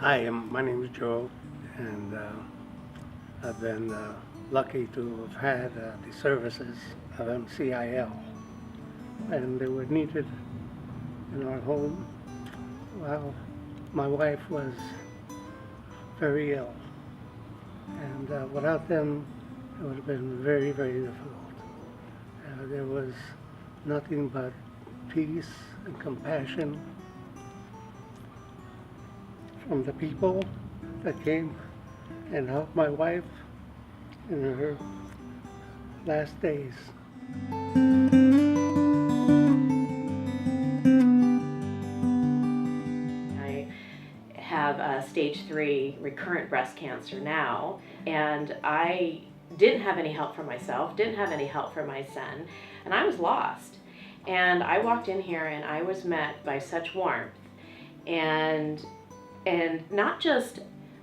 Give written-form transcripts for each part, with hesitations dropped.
Hi, my name is Joe, and I've been lucky to have had the services of MCIL, and they were needed in our home while my wife was very ill, and without them it would have been very, very difficult. There was nothing but peace and compassion from the people that came and helped my wife in her last days. I have stage 3 recurrent breast cancer now, and I didn't have any help for myself, didn't have any help for my son, and I was lost. And I walked in here and I was met by such warmth, and not just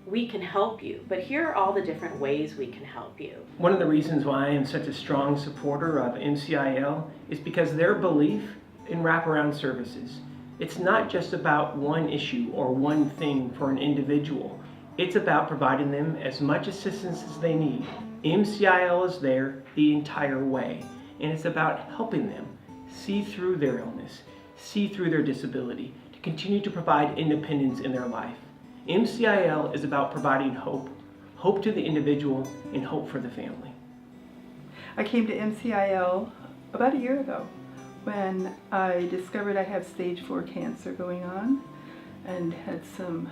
we can help you, but here are all the different ways we can help you. One of the reasons why I am such a strong supporter of MCIL is because their belief in wraparound services. It's not just about one issue or one thing for an individual. It's about providing them as much assistance as they need. MCIL is there the entire way, and it's about helping them see through their illness, see through their disability, to continue to provide independence in their life. MCIL is about providing hope, hope to the individual and hope for the family. I came to MCIL about a year ago when I discovered I have stage 4 cancer going on and had some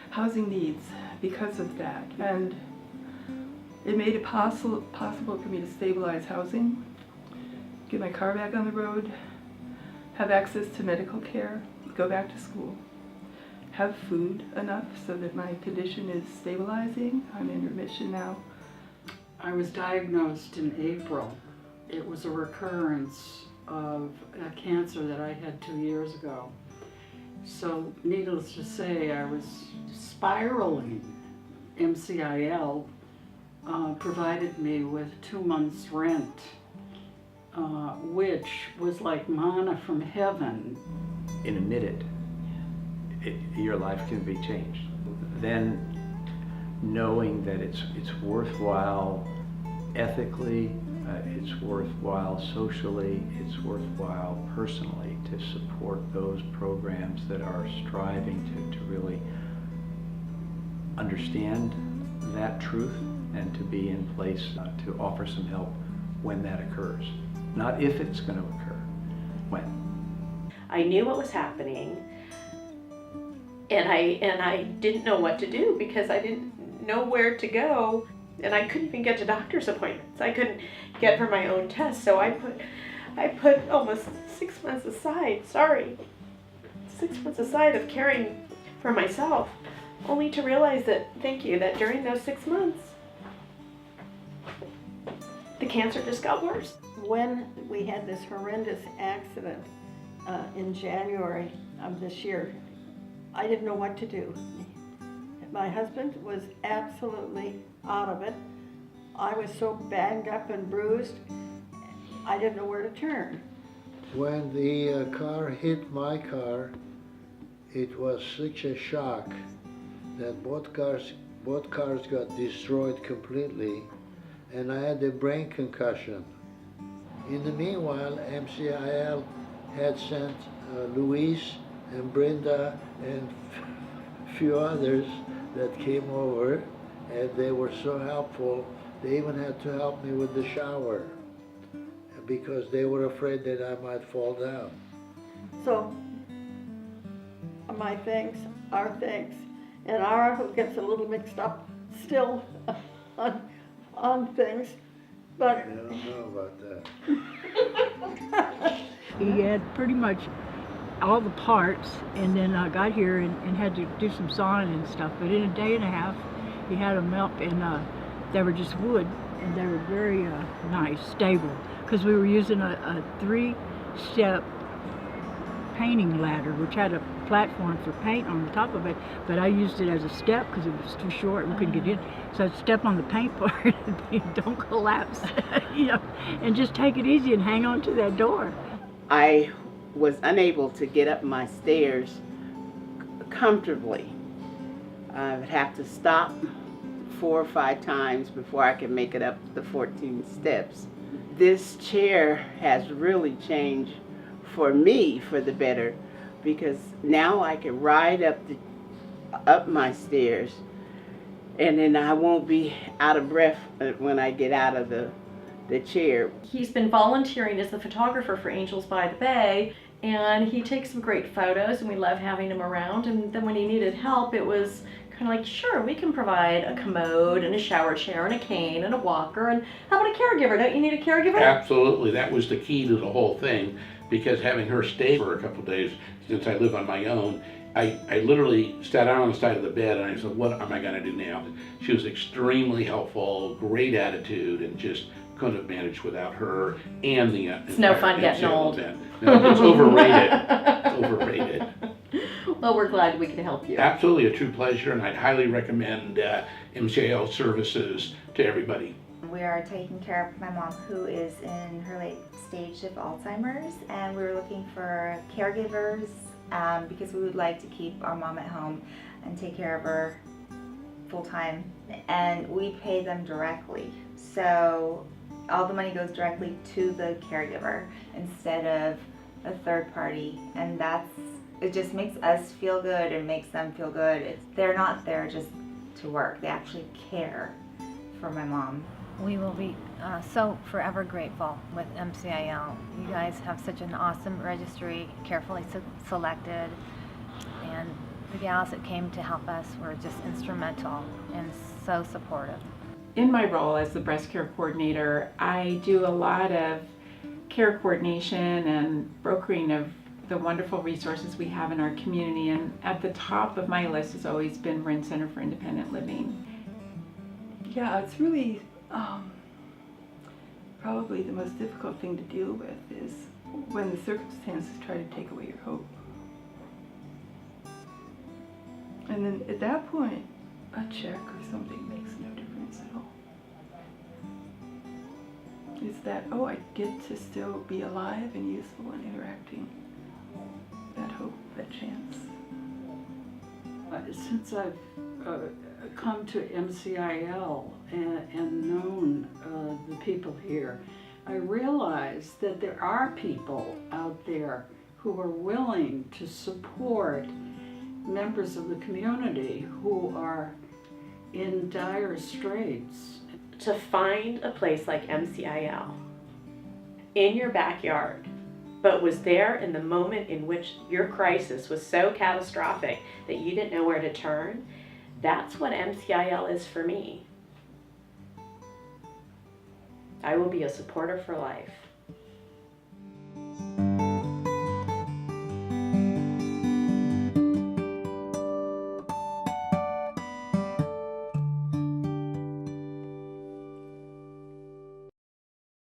housing needs because of that. And it made it possible for me to stabilize housing, get my car back on the road, have access to medical care, go back to school, have food enough so that my condition is stabilizing. I'm in remission now. I was diagnosed in April. It was a recurrence of a cancer that I had 2 years ago. So needless to say, I was spiraling. MCIL provided me with 2 months' rent, which was like manna from heaven. In a minute, your life can be changed. Then knowing that it's worthwhile ethically, it's worthwhile socially, it's worthwhile personally to support those programs that are striving to really understand that truth and to be in place to offer some help when that occurs. Not if it's going to occur, when. I knew what was happening, and I didn't know what to do because I didn't know where to go, and I couldn't even get to doctor's appointments. I couldn't get for my own tests, so I put almost 6 months aside, 6 months aside of caring for myself, only to realize that during those 6 months, the cancer just got worse. When we had this horrendous accident in January of this year, I didn't know what to do. My husband was absolutely out of it. I was so banged up and bruised, I didn't know where to turn. When the car hit my car, it was such a shock that both cars got destroyed completely, and I had a brain concussion. In the meanwhile, MCIL had sent Luis and Brenda and a few others that came over, and they were so helpful. They even had to help me with the shower because they were afraid that I might fall down. So my thanks, our thanks, and our gets a little mixed up still on things, but I don't know about that. He had pretty much all the parts, and then I got here and had to do some sawing and stuff, but in a day and a half he had them up, and they were just wood, and they were very nice, stable, because we were using a 3-step painting ladder, which had a platform for paint on the top of it, but I used it as a step because it was too short and we couldn't get in. So I'd step on the paint part and don't collapse, and just take it easy and hang on to that door. I was unable to get up my stairs comfortably I would have to stop 4 or 5 times before I could make it up the 14 steps. This chair has really changed for me for the better, because now I can ride up my stairs, and then I won't be out of breath when I get out of the chair. He's been volunteering as the photographer for Angels by the Bay, and he takes some great photos, and we love having him around. And then when he needed help, it was kind of like, sure, we can provide a commode and a shower chair and a cane and a walker, and how about a caregiver? Don't you need a caregiver? Absolutely, that was the key to the whole thing, because having her stay for a couple of days, since I live on my own, I literally sat down on the side of the bed and I said, what am I gonna do now? She was extremely helpful, great attitude, and just couldn't have managed without her and the It's no fun getting NCIL old. event. No, it's overrated. It's overrated. Well, we're glad we can help you. Absolutely a true pleasure, and I'd highly recommend MCIL services to everybody. We are taking care of my mom, who is in her late stage of Alzheimer's, and we were looking for caregivers because we would like to keep our mom at home and take care of her full time, and we pay them directly. So all the money goes directly to the caregiver instead of a third party, and it just makes us feel good and makes them feel good. They're not there just to work, they actually care for my mom. We will be so forever grateful with MCIL. You guys have such an awesome registry, carefully selected, and the gals that came to help us were just instrumental and so supportive. In my role as the breast care coordinator, I do a lot of care coordination and brokering of the wonderful resources we have in our community, and at the top of my list has always been Marin Center for Independent Living. Yeah, it's really probably the most difficult thing to deal with is when the circumstances try to take away your hope. And then at that point, a check or something makes no difference at all. It's that, oh, I get to still be alive and useful and interacting. That hope, that chance. Since I've come to MCIL and known the people here, I realize that there are people out there who are willing to support members of the community who are in dire straits. To find a place like MCIL in your backyard, but was there in the moment in which your crisis was so catastrophic that you didn't know where to turn, that's what MCIL is for me. I will be a supporter for life.